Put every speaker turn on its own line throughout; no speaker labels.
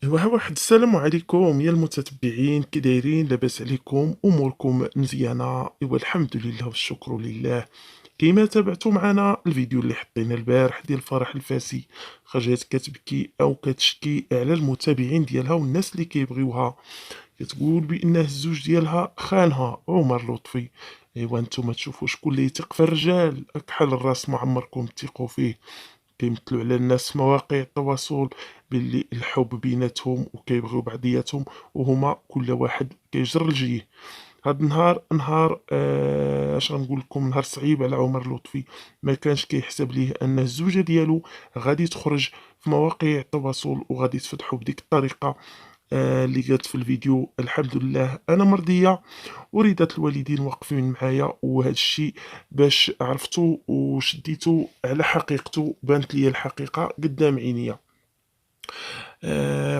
واحد السلام عليكم يا المتتبعين، كي دايرين؟ لاباس عليكم؟ اموركم مزيانه؟ ايوا الحمد لله والشكر لله. كيما تابعتوا معنا الفيديو اللي حطينا البارح ديال فرح الفاسي، خرجت كتبكي او كتشكي على المتابعين ديالها والناس اللي كيبغيوها. كتقول بان الزوج ديالها خانها عمر لطفي. ايوا نتوما تشوفوا شكون اللي يثق في الرجال كحل الراس ما عمركم تثقوا فيه. كيمثلوا على الناس في مواقع التواصل باللي الحب بيناتهم وكيبغيو بعضياتهم، وهما كل واحد كيجر لجيه. هاد النهار نهار اش غنقول لكم، نهار صعيب على عمر لطفي. ما كانش كيحسب ليه ان الزوجه ديالو غادي تخرج في مواقع التواصل وغادي تفضحو بديك الطريقه اللي قالت في الفيديو. الحمد لله انا مرضيه ورضات الوالدين واقفين معايا، وهذا الشيء باش عرفتو وشديتو على حقيقته، بانت لي الحقيقه قدام عينيا.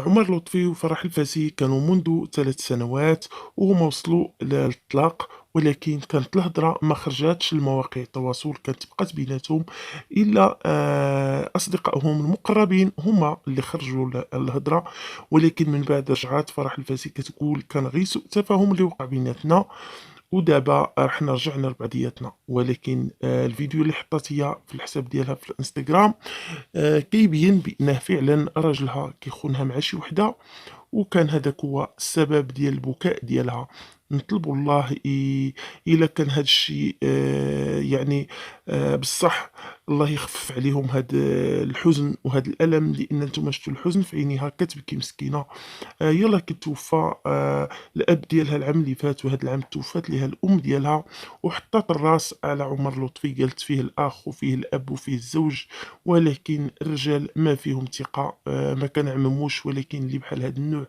عمر لطفي وفرح الفاسي كانوا منذ 3 سنوات وهما وصلوا للطلاق، ولكن كانت الهضره ما خرجاتش لمواقع التواصل، كانت بقات بيناتهم. الا اصدقائهم المقربين هما اللي خرجوا الهضره. ولكن من بعد رجعات فرح الفاسي كتقول كان غير سوء تفاهم اللي وقع بيناتنا، ودابا حنا رجعنا لبعضياتنا. ولكن الفيديو اللي حطات هي في الحساب ديالها في الانستغرام كيبين بانه فعلا راجلها كيخونها مع شي وحده، وكان هذاك هو السبب ديال البكاء ديالها. نطلبوا الله الا كان هذا الشيء يعني بصح، الله يخفف عليهم هذا الحزن وهذا الالم، لان نتوما شفتوا الحزن في عينيها كتبكي مسكينه. يلاه كتوفى الاب ديالها العام اللي فات، وهذا العام توفات ليها الام ديالها، وحطات الراس على عمر لطفي، قالت فيه الاخ وفيه الاب وفيه الزوج. ولكن الرجال ما فيهم ثقه، ما كنعمموش، ولكن اللي بحال هذا النوع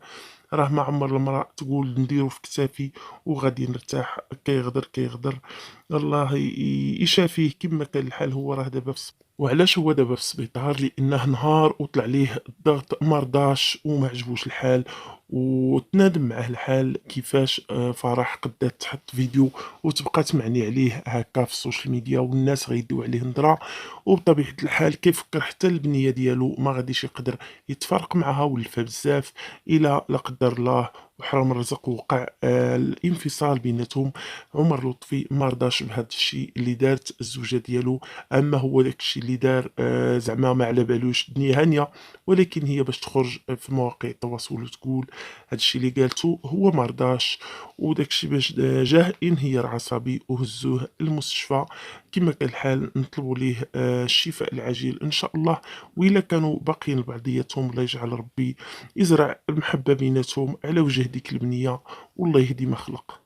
راه ما عمر المرأة تقول نديرو في كتافي وغادي نرتاح. كيغدر كيغدر، الله يشافيه كما كان الحال. هو راه دابا في وعلاش هو دابا في السبيطار؟ لانه نهار وطلع ليه الضغط ما رضاش وما عجبوش الحال، وتنادم معاه الحال كيفاش فرح قدات تحط فيديو وتبقى تمعني عليه هكا في السوشيال ميديا، والناس غيديو عليه نظره. وبطبيعه الحال كيفكر حتى البنيه ديالو ما غاديش يقدر يتفارق معها، ولفها بزاف. الى لا قدر الله وحرم الرزق وقع الانفصال بيناتهم، عمر لطفي ما رضاش بهذا الشيء اللي دارت الزوجه ديالو. اما هو داك الشيء اللي دار زعما ما على بالوش، الدنيا هانيه. ولكن هي باش تخرج في مواقع التواصل وتقول هذا الشيء اللي قالته، هو ما رضاش. وداك الشيء باش جاه انهيار عصبي وهزوه المستشفى. كما كان الحال نطلبوا ليه الشفاء العاجل ان شاء الله. وإلا كانوا باقيين لبعضياتهم، الله يجعل ربي يزرع المحبه بيناتهم على وجه ديك البنيه، والله يهدي ما خلق.